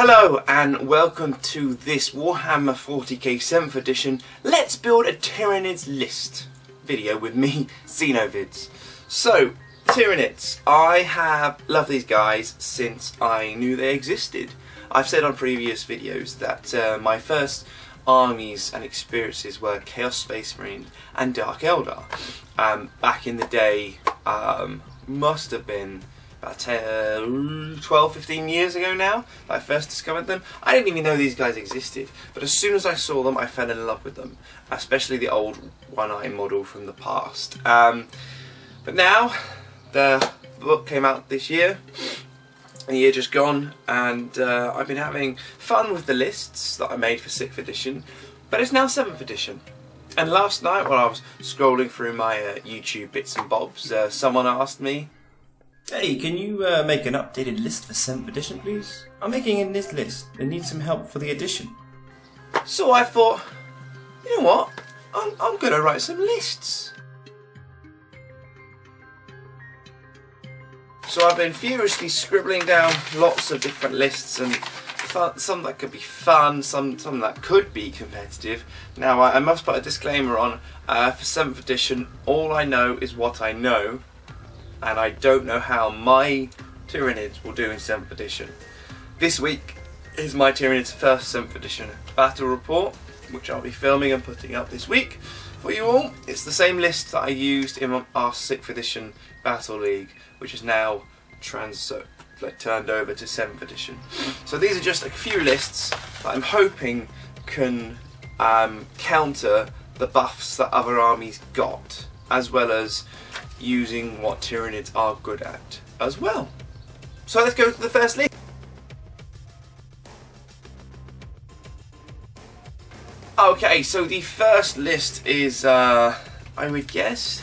Hello and welcome to this Warhammer 40k 7th edition Let's Build a Tyranids list video with me, Xenovids. So, Tyranids. I have loved these guys since I knew they existed. I've said on previous videos that my first armies and experiences were Chaos Space Marine and Dark Eldar. Back in the day, must have been about 12-15 years ago now that I first discovered them. I didn't even know these guys existed, but as soon as I saw them I fell in love with them, especially the old one-eye model from the past. But now the book came out this year, a year just gone, and I've been having fun with the lists that I made for 6th edition, but it's now 7th edition. And last night while I was scrolling through my YouTube bits and bobs, someone asked me, "Hey, can you make an updated list for 7th edition, please? I'm making a this list and need some help for the edition." So I thought, you know what? I'm going to write some lists. So I've been furiously scribbling down lots of different lists, and some that could be fun, some that could be competitive. Now I must put a disclaimer on, for 7th edition, all I know is what I know. And I don't know how my Tyranids will do in 7th edition. This week is my Tyranids first 7th edition battle report, which I'll be filming and putting up this week for you all. It's the same list that I used in our 6th edition Battle League, which is now turned over to 7th edition. So these are just a few lists that I'm hoping can counter the buffs that other armies got, as well as using what Tyranids are good at as well. So let's go to the first list. Okay, so the first list is, I would guess,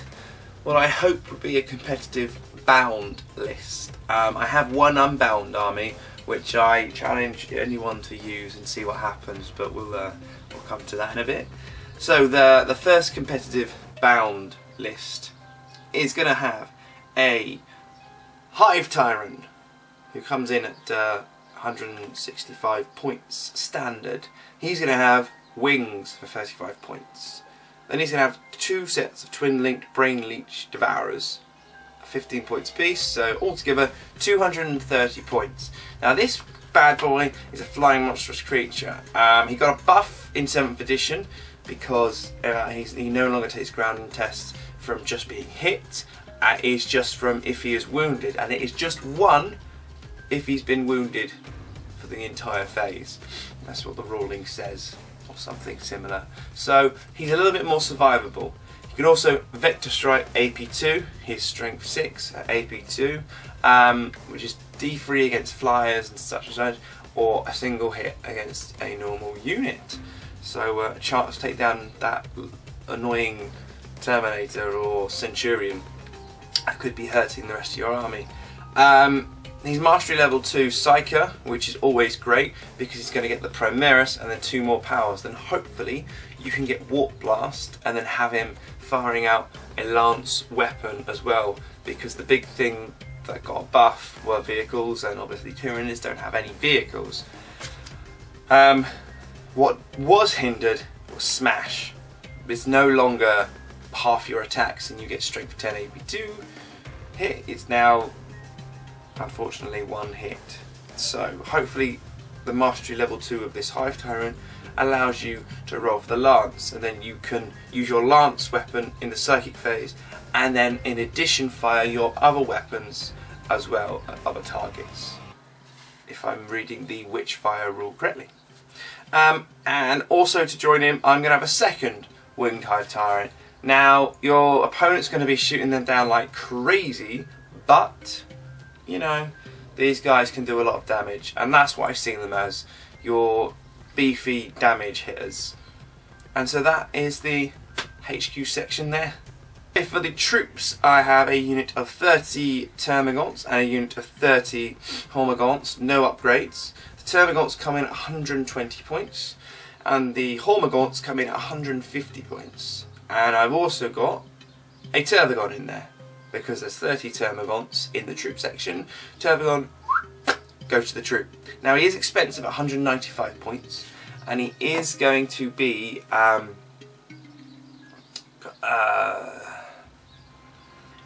what I hope would be a competitive bound list. I have one unbound army, which I challenge anyone to use and see what happens, but we'll come to that in a bit. So the first competitive bound list is going to have a hive tyrant who comes in at 165 points standard. He's going to have wings for 35 points. Then he's going to have 2 sets of twin linked brain leech devourers, 15 points apiece, so altogether 230 points. Now this bad boy is a flying monstrous creature. He got a buff in 7th edition because he no longer takes grounding tests from just being hit. It is just from if he is wounded, and it is just 1 if he's been wounded for the entire phase. That's what the ruling says, or something similar. So he's a little bit more survivable. You can also Vector Strike AP2, his strength 6 at AP2, which is D3 against flyers and such as that, or a single hit against a normal unit. So a chance to take down that annoying Terminator or Centurion that could be hurting the rest of your army. He's Mastery level 2 Psyker, which is always great because he's going to get the Primaris and then 2 more powers. Then hopefully you can get Warp Blast and then have him firing out a lance weapon as well, because the big thing that got a buff were vehicles, and obviously Tyranids don't have any vehicles. What was hindered was Smash. It's no longer half your attacks and you get strength 10 AP2 hit. It's now unfortunately 1 hit. So hopefully the mastery level 2 of this hive tyrant allows you to roll for the lance, and then you can use your lance weapon in the psychic phase, and then in addition fire your other weapons as well at other targets, if I'm reading the Witchfire rule correctly. And also to join him, I'm going to have a second winged hive tyrant. Now your opponent's going to be shooting them down like crazy, but you know, these guys can do a lot of damage, and that's what I've seen them as, your beefy damage hitters. And so that is the HQ section there. For the troops, I have a unit of 30 Termagants and a unit of 30 Hormagaunts, no upgrades. The Termagants come in at 120 points and the Hormagaunts come in at 150 points. And I've also got a Tervagon in there, because there's 30 Termagants in the troop section. Tervagon go to the troop. Now he is expensive at 195 points, and he is going to be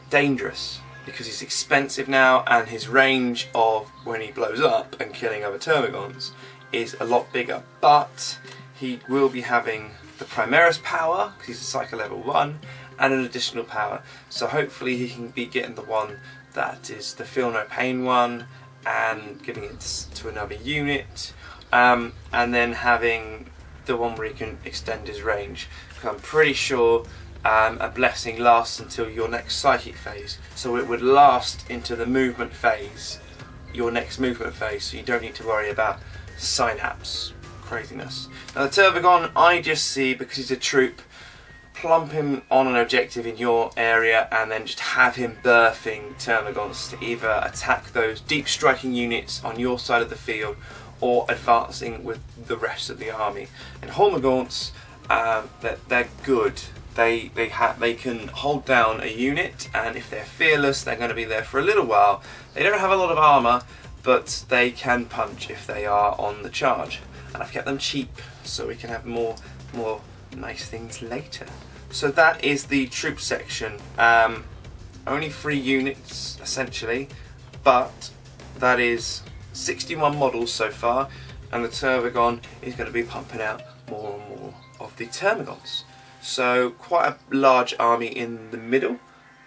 dangerous because he's expensive now, and his range of when he blows up and killing other Termagants is a lot bigger. But he will be having the Primaris power because he's a Psycho level 1 and an additional power. So hopefully he can be getting the one that is the Feel No Pain one and giving it to another unit, and then having the one where he can extend his range. I'm pretty sure a blessing lasts until your next psychic phase, so it would last into the movement phase, your next movement phase, so you don't need to worry about synapse craziness. Now the Tervagon, I just see, because he's a troop, plump him on an objective in your area and then just have him birthing Termagants to either attack those deep striking units on your side of the field or advancing with the rest of the army. And Hormagaunts, they're good. They can hold down a unit, and if they're fearless, they're going to be there for a little while. They don't have a lot of armour, but they can punch if they are on the charge. And I've kept them cheap so we can have more nice things later. So that is the troop section. Only 3 units essentially, but that is 61 models so far, and the Tervagon is going to be pumping out more and more of the Termagants. So quite a large army in the middle.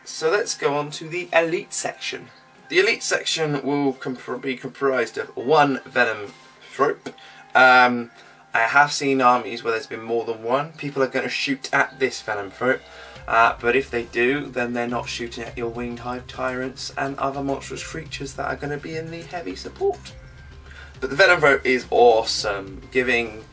So let's go on to the elite section. The elite section will be comprised of 1 Venom Thrope. I have seen armies where there's been more than one. People are going to shoot at this Venom Thrope, but if they do, then they're not shooting at your winged hive tyrants and other monstrous creatures that are going to be in the heavy support. But the Venom Thrope is awesome. Giving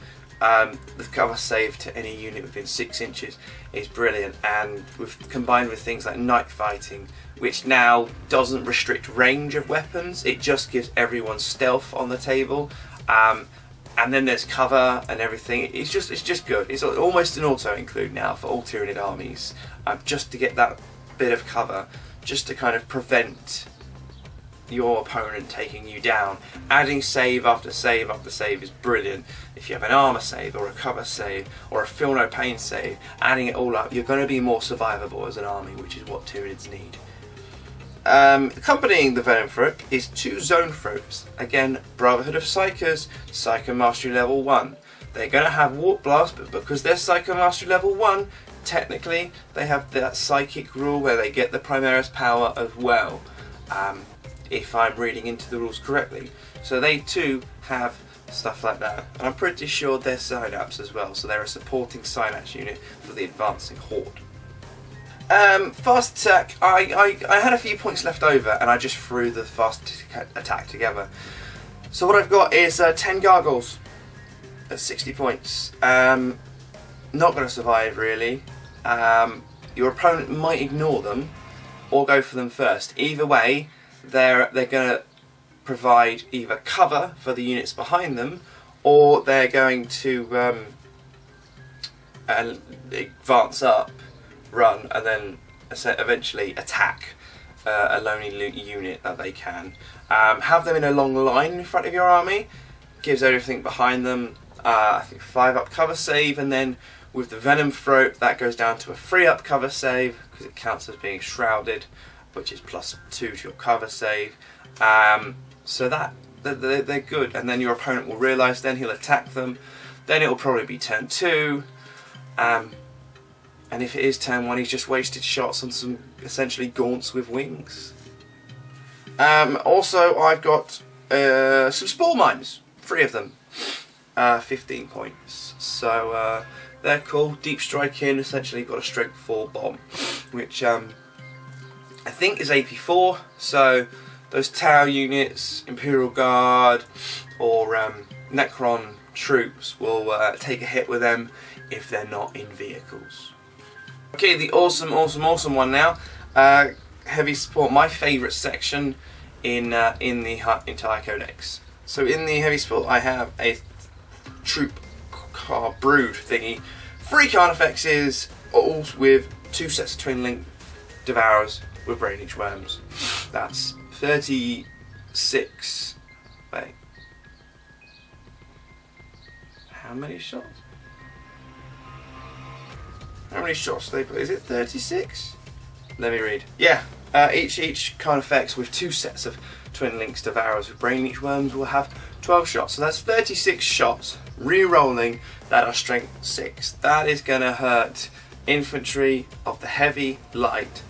the cover save to any unit within 6 inches is brilliant, and combined with things like night fighting, which now doesn't restrict range of weapons, it just gives everyone stealth on the table, and then there's cover and everything. It's just good. It's almost an auto include now for all Tyranid armies, just to get that bit of cover, just to kind of prevent your opponent taking you down. Adding save after save after save is brilliant. If you have an armor save or a cover save or a feel no pain save, adding it all up, you're going to be more survivable as an army, which is what Tyranids need. Accompanying the Venom Thrope is 2 Zone Thropes. Again, Brotherhood of Psychers, Psycho Mastery level 1. They're going to have Warp Blast, but because they're Psycho Mastery level 1, technically they have that Psychic rule where they get the Primaris power as well. If I'm reading into the rules correctly. So they too have stuff like that. And I'm pretty sure they're Synapse as well, so they're a supporting Synapse unit for the advancing Horde. Fast attack, I had a few points left over and I just threw the fast attack together. So what I've got is 10 Gargoyles at 60 points. Not going to survive really. Your opponent might ignore them or go for them first. Either way, they're going to provide either cover for the units behind them, or they're going to advance up, run, and then eventually attack a lonely unit that they can. Have them in a long line in front of your army, gives everything behind them I think 5 up cover save, and then with the Venom Thrope that goes down to a 3 up cover save because it counts as being shrouded, which is +2 to your cover save. So they're good, and then your opponent will realise, then he'll attack them, then it'll probably be turn 2, and if it is turn 1 he's just wasted shots on some essentially gaunts with wings. Also I've got some Spore Mines, 3 of them, 15 points, so they're cool. Deep strike in, essentially got a strength 4 bomb, which I think is AP4, so those Tau units, Imperial Guard or Necron troops will take a hit with them if they're not in vehicles. Okay, the awesome one now. Heavy support, my favourite section in the entire codex. So in the heavy support I have a troop car brood thingy, 3 Carnifexes, all with 2 sets of Twin Link Devourers with Brainage Worms. That's 36 Wait. How many shots? How many shots do they put? Is it 36? Let me read. Yeah, each Carnifex with 2 sets of Twin Links Devourers with Brain Leech Worms will have 12 shots. So that's 36 shots, re-rolling, that are strength 6. That is going to hurt infantry of the heavy, light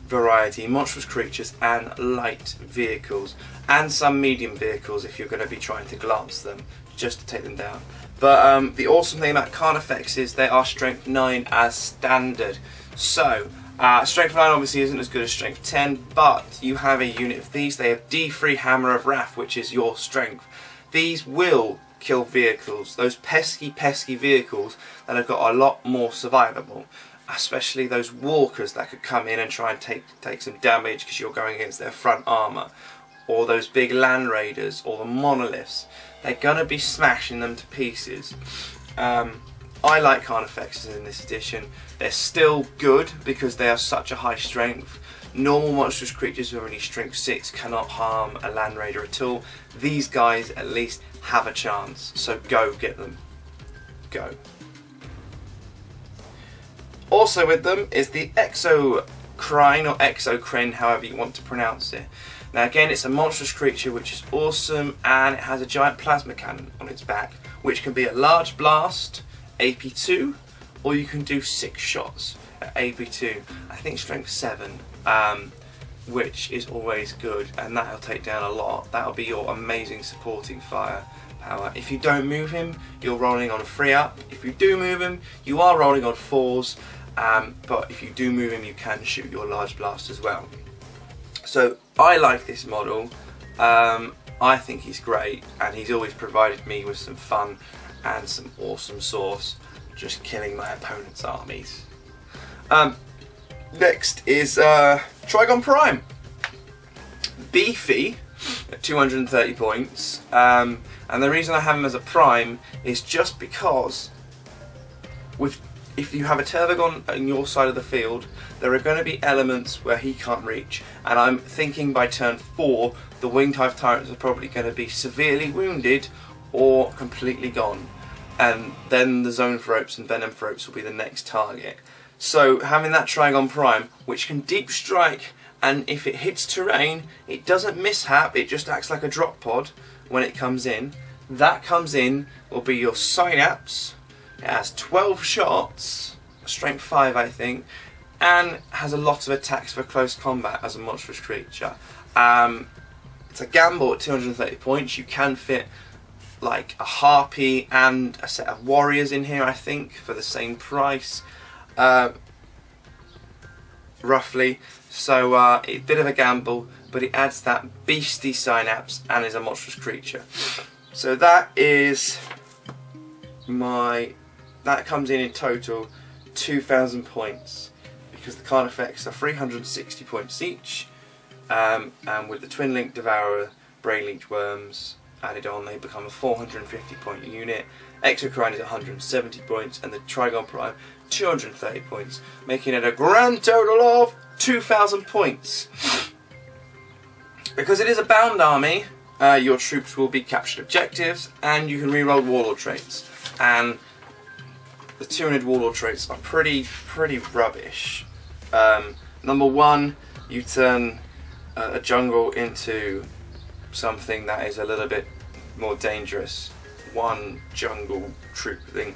variety, monstrous creatures and light vehicles, and some medium vehicles if you're going to be trying to glance them, just to take them down. But the awesome thing about Carnifex is they are strength 9 as standard. So strength 9 obviously isn't as good as strength 10, but you have a unit of these. They have D3 Hammer of Wrath, which is your strength. These will kill vehicles, those pesky vehicles that have got a lot more survivable, especially those walkers that could come in and try and take some damage because you're going against their front armour, or those big land raiders, or the monoliths. They're going to be smashing them to pieces. I like Carnifexes in this edition. They're still good because they are such a high strength. Normal monstrous creatures with only strength 6 cannot harm a land raider at all. These guys at least have a chance, so go get them. Go. Also with them is the Exocrine, or Exocrine, however you want to pronounce it. Now again, it's a monstrous creature which is awesome, and it has a giant plasma cannon on its back, which can be a large blast, AP2, or you can do 6 shots at AP2. I think strength 7, which is always good, and that'll take down a lot. That'll be your amazing supporting fire power. If you don't move him, you're rolling on a 3-up. If you do move him, you are rolling on 4s, but if you do move him, you can shoot your large blast as well. So I like this model. I think he's great, and he's always provided me with some fun and some awesome sauce, just killing my opponent's armies. Next is Trigon Prime. Beefy at 230 points, and the reason I have him as a Prime is just because if you have a Tervagon on your side of the field, there are going to be elements where he can't reach, and I'm thinking by turn 4 the Winged Hive Tyrants are probably going to be severely wounded or completely gone, and then the Zone Thropes and Venom Thropes will be the next target. So having that Trigon Prime, which can deep strike, and if it hits terrain it doesn't mishap, it just acts like a drop pod when it comes in. That comes in will be your Synapse. It has 12 shots, strength 5 I think, and has a lot of attacks for close combat as a monstrous creature. It's a gamble at 230 points. You can fit like a Harpy and a set of Warriors in here I think for the same price, roughly. So a bit of a gamble, but it adds that beastie Synapse and is a monstrous creature. So that is that comes in total 2,000 points, because the Carnifex are 360 points each, and with the Twin Link Devourer, Brain Leech Worms added on, they become a 450 point unit. Exocrine is 170 points, and the Trigon Prime 230 points, making it a grand total of 2,000 points. Because it is a bound army, your troops will be captured objectives, and you can reroll warlord traits. And the Tyranid warlord traits are pretty rubbish. Number 1, you turn a jungle into something that is a little bit more dangerous. 1 jungle troop thing.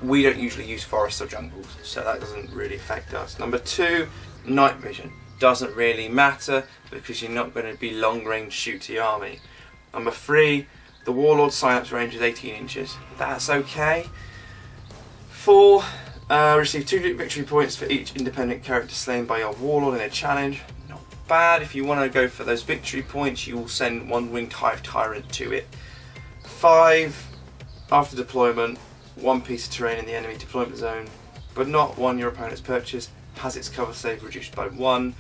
We don't usually use forests or jungles, so that doesn't really affect us. Number 2, night vision. Doesn't really matter because you're not going to be long range shooty army. Number 3, the warlord Synapse range is 18 inches. That's okay. 4, receive 2 victory points for each independent character slain by your warlord in a challenge. Not bad. If you want to go for those victory points, you will send 1 Winged Hive Tyrant to it. 5, after deployment, 1 piece of terrain in the enemy deployment zone, but not one your opponent's purchased, has its cover save reduced by 1.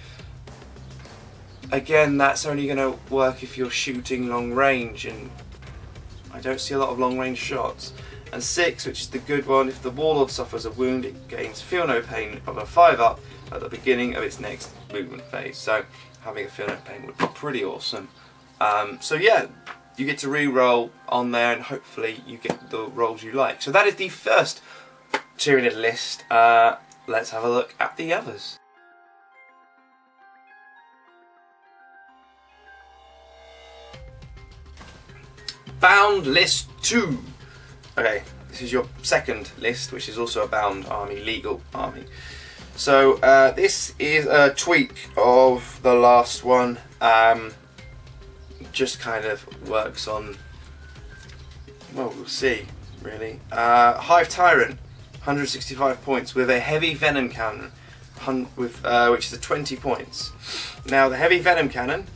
Again, that's only going to work if you're shooting long range, and I don't see a lot of long range shots. And 6, which is the good one, if the warlord suffers a wound, it gains Feel No Pain of a 5-up at the beginning of its next movement phase. So having a Feel No Pain would be pretty awesome. So yeah, you get to re-roll on there, and hopefully you get the rolls you like. So that is the first Tyranid list. Let's have a look at the others. Bound list 2. Okay, this is your second list, which is also a bound army, legal army. So this is a tweak of the last one. Just kind of works on, well, we'll see really. Hive Tyrant, 165 points with a heavy venom cannon, which is a 20 points. Now the heavy venom cannon,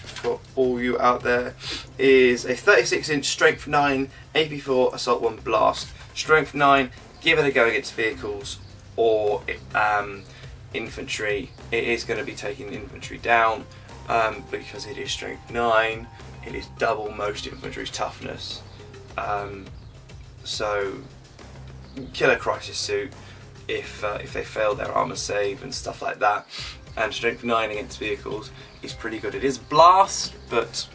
for all you out there, is a 36-inch strength 9 AP4 assault 1 blast. Strength 9, give it a go against vehicles or infantry. It is going to be taking infantry down because it is strength 9. It is double most infantry's toughness. So killer crisis suit if they fail their armor save and stuff like that. And strength 9 against vehicles is pretty good. It is blast, but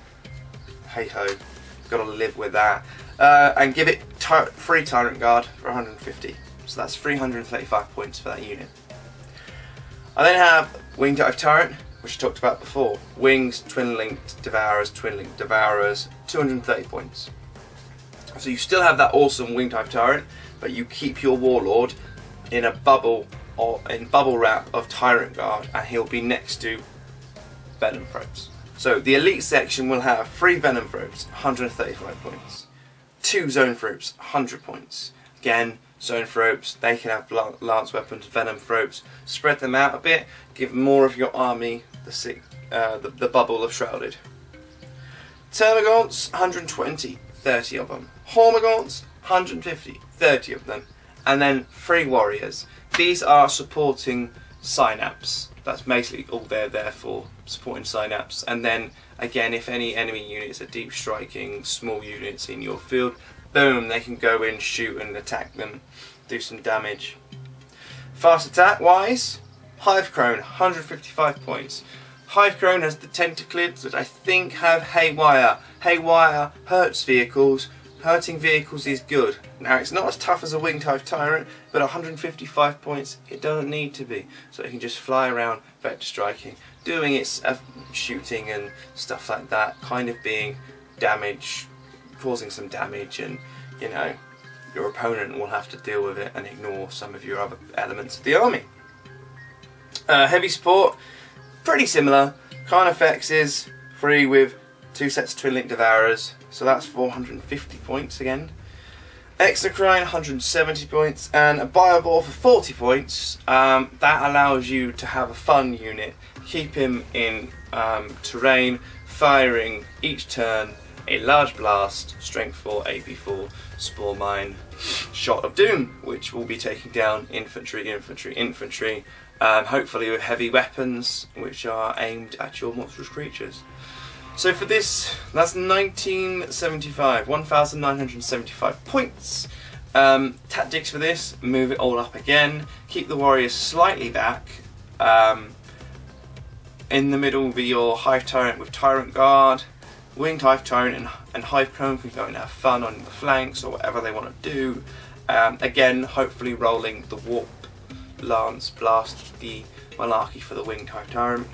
hey ho, got to live with that. And give it free Tyrant Guard for 150. So that's 335 points for that unit. I then have Winged Hive Tyrant, which I talked about before. Wings, twin-linked Devourers, 230 points. So you still have that awesome Winged Hive Tyrant, but you keep your Warlord in a bubble or in bubble wrap of Tyrant Guard, and he'll be next to Venom Throats. So the elite section will have 3 Venom Throats, 135 points. 2 Zone Throats, 100 points. Again, Zone Throats, they can have lance weapons, Venom Throats. Spread them out a bit, give more of your army the bubble of Shrouded. Termagants, 120, 30 of them. Hormagaunts, 150, 30 of them. And then 3 Warriors. These are supporting Synapse. That's basically all they're there for, supporting Synapse. And then, again, if any enemy units are deep striking small units in your field, boom, they can go in, shoot and attack them, do some damage. Fast attack wise, Hive Crone, 155 points. Hive Crone has the tentaclids that I think have Haywire. Haywire hurts vehicles. Hurting vehicles is good. Now it's not as tough as a Winged Hive Tyrant, but 155 points, it doesn't need to be. So it can just fly around vector striking, doing its shooting and stuff like that, kind of being damage, causing some damage, and you know, your opponent will have to deal with it and ignore some of your other elements of the army. Heavy support, pretty similar. Carnifex is free with 2 sets of Twin Link Devourers, so that's 450 points again. Exocrine, 170 points, and a Bioball for 40 points. That allows you to have a fun unit, keep him in terrain, firing each turn a large blast, strength 4, AP4, spore mine, shot of doom, which will be taking down infantry, hopefully with heavy weapons, which are aimed at your monstrous creatures. So for this, that's 1,975 points. Tactics for this, move it all up again, keep the warriors slightly back. In the middle will be your Hive Tyrant with Tyrant Guard. Winged Hive Tyrant and Hive Crone can go and have fun on the flanks or whatever they want to do. Again, hopefully rolling the Warp Lance Blast, the Malarkey for the Winged Hive Tyrant.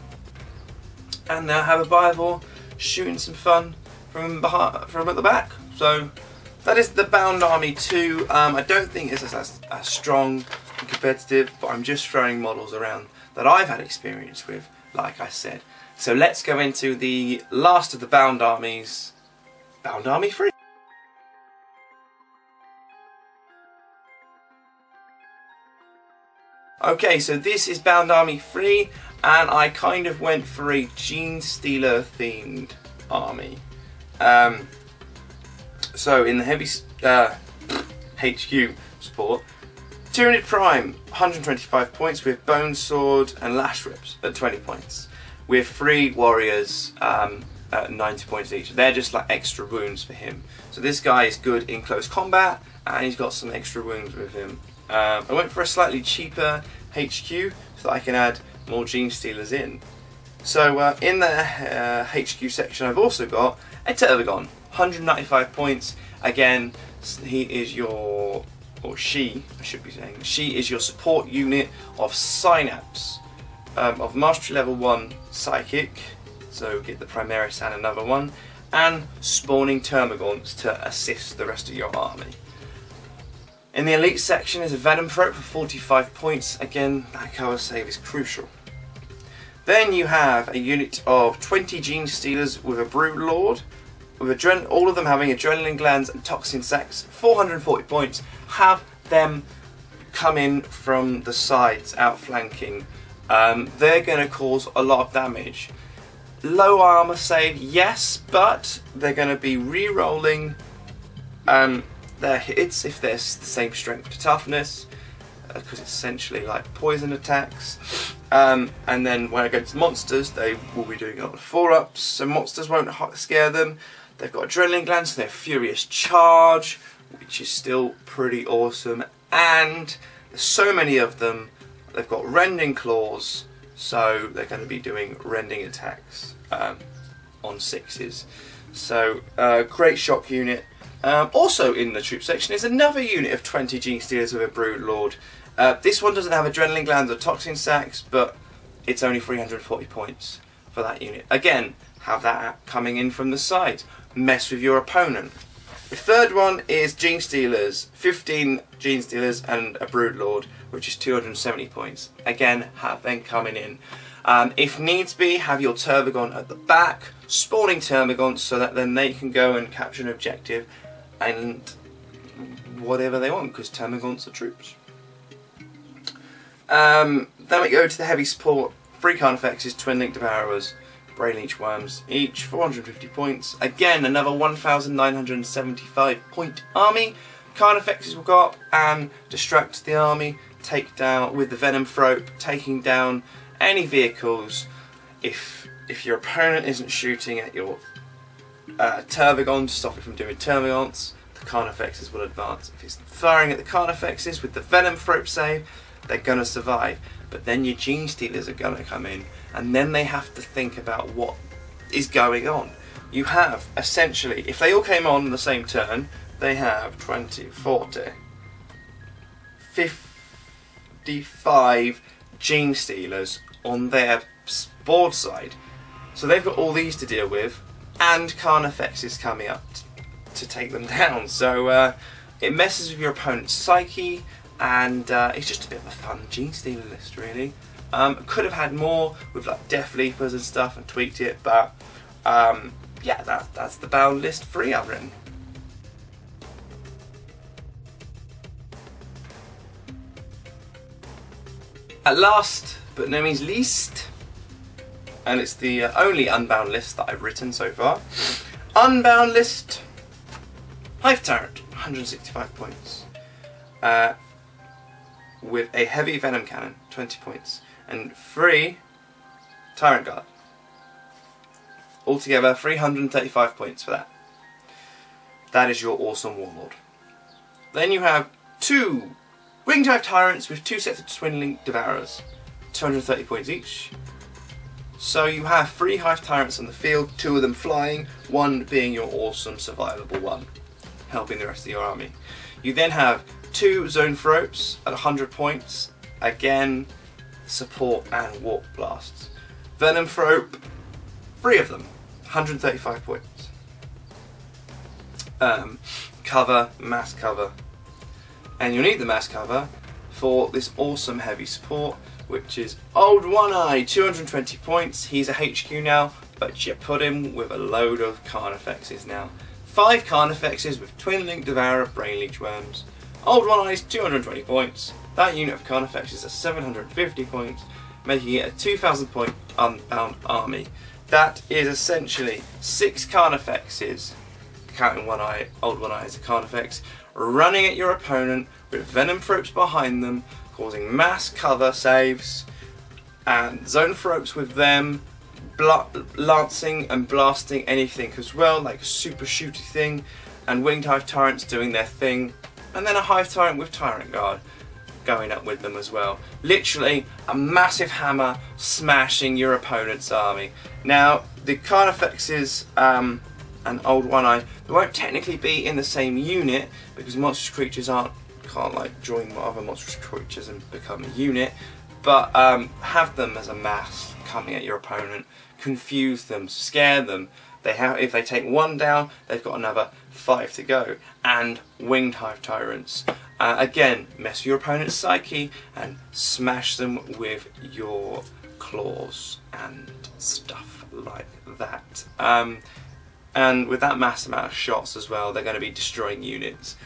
And now have a Bioball shooting some fun from at the back. So that is the Bound Army 2. I don't think it's as strong and competitive, but I'm just throwing models around that I've had experience with, like I said. So let's go into the last of the Bound Armies, Bound Army 3. Okay, so this is Bound Army 3, and I kind of went for a Genestealer themed army. So in the heavy HQ support, Tyranid Prime, 125 points with Bone Sword and Lash Rips at 20 points. With 3 warriors at 90 points each. They're just like extra wounds for him. So this guy is good in close combat, and he's got some extra wounds with him. I went for a slightly cheaper HQ so that I can add more Genestealers in. So in the HQ section I've also got a Tervagon, 195 points. Again, he is your, or she, I should be saying, she is your support unit of Synapse, of Mastery Level 1 Psychic, so get the Primaris and another one, and spawning Termagants to assist the rest of your army. In the elite section is a Venom Throat for 45 points. Again, that cover save is crucial. Then you have a unit of 20 Genestealers with a Brood Lord, with all of them having Adrenaline Glands and Toxin Sacs, 440 points. Have them come in from the sides, outflanking. They're going to cause a lot of damage. Low armor save, yes, but they're going to be re-rolling their hits if they're the same strength to toughness, because it's essentially like poison attacks. And then when against monsters, they will be doing it on 4-ups, so monsters won't scare them. They've got Adrenaline Glands, so they're Furious Charge, which is still pretty awesome. And there's so many of them. They've got Rending Claws, so they're going to be doing rending attacks on 6s. So great shock unit. Also in the troop section is another unit of 20 Genestealers with a Brood Lord. This one doesn't have Adrenaline Glands or Toxin Sacs, but it's only 340 points for that unit. Again, have that coming in from the side. Mess with your opponent. The third one is Genestealers, 15 Genestealers and a Brood Lord, which is 270 points. Again, have them coming in. If needs be, have your Termagant at the back, spawning Termagants so that then they can go and capture an objective and whatever they want, because Termagants are troops. Then we go to the heavy support. 3 Carnifexes, Twin Link Devourers, Brain Leech Worms, each 450 points. Again, another 1,975 point army. Carnifexes will go up and distract the army, take down with the Venom Throat, taking down any vehicles. If your opponent isn't shooting at your Termagant to stop it from doing Termagants, the Carnifexes will advance. If it's firing at the Carnifexes with the Venom Throat save, they're going to survive. But then your Genestealers are going to come in, and then they have to think about what is going on. You have, essentially, if they all came on the same turn, they have 20, 40, 55 Genestealers on their board side. So they've got all these to deal with, and Carnifexes coming up to take them down. So it messes with your opponent's psyche, and it's just a bit of a fun Genestealer list, really. Could have had more with like Death Leapers and stuff and tweaked it, but yeah, that's the bound list 3 I've written. At last, but no means least, and it's the only unbound list that I've written so far. Unbound list, Hive Tyrant, 165 points. With a heavy Venom Cannon, 20 points. And 3 Tyrant Guard. Altogether, 335 points for that. That is your awesome Warlord. Then you have 2 Winged Hive Tyrants with 2 sets of Twin Link Devourers, 230 points each. So you have 3 Hive Tyrants on the field, 2 of them flying, 1 being your awesome survivable one, helping the rest of your army. You then have 2 Zone Throats at 100 points, again support and warp blasts. Venom Throat, 3 of them, 135 points. Cover, mass cover. And you'll need the mass cover for this awesome heavy support, which is Old One Eye, 220 points. He's a HQ now, but you put him with a load of Carnifexes now. 5 Carnifexes with Twin Link Devourer, Brain Leech Worms. Old One Eye's 220 points. That unit of Carnifexes is 750 points, making it a 2,000 point unbound army. That is essentially 6 Carnifexes, counting One Eye, Old One Eye as a Carnifex, running at your opponent with Venom Throats behind them, causing mass cover saves, and Zone Throats with them, lancing and blasting anything as well, like a super shooty thing, and Winged Hive Tyrants doing their thing, and then a Hive Tyrant with Tyrant Guard going up with them as well. Literally a massive hammer smashing your opponent's army. Now the Carnifexes and Old One-Eye. They won't technically be in the same unit because monstrous creatures can't like join other monstrous creatures and become a unit, but have them as a mass coming at your opponent, confuse them, scare them. If they take one down, they've got another 5 to go. And winged hive tyrants. Again, mess with your opponent's psyche and smash them with your claws and stuff like that. And with that mass amount of shots as well, they're going to be destroying units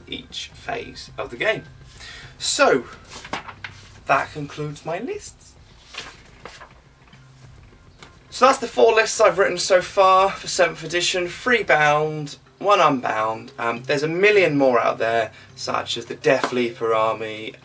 each phase of the game. So, that concludes my lists. So that's the 4 lists I've written so far for 7th edition, 3 bound, 1 unbound. There's a million more out there, such as the Death Leaper army,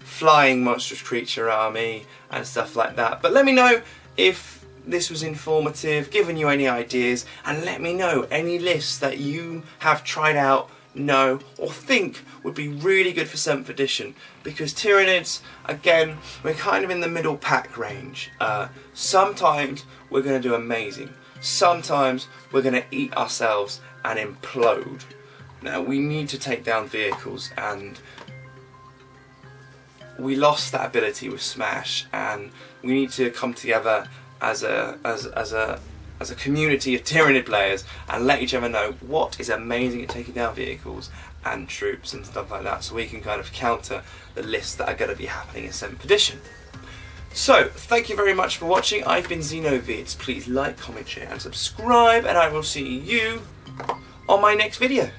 Flying Monstrous Creature army, and stuff like that. But let me know if this was informative, given you any ideas, and let me know any lists that you have tried out, know, or think would be really good for 7th edition, because Tyranids, again, we're kind of in the middle pack range. Sometimes we're going to do amazing, sometimes we're going to eat ourselves and implode. Now we need to take down vehicles, and we lost that ability with Smash, and we need to come together as a community of Tyranid players and let each other know what is amazing at taking down vehicles and troops and stuff like that, so we can kind of counter the lists that are going to be happening in 7th edition. So, thank you very much for watching. I've been Xenovids. Please like, comment, share and subscribe, and I will see you on my next video.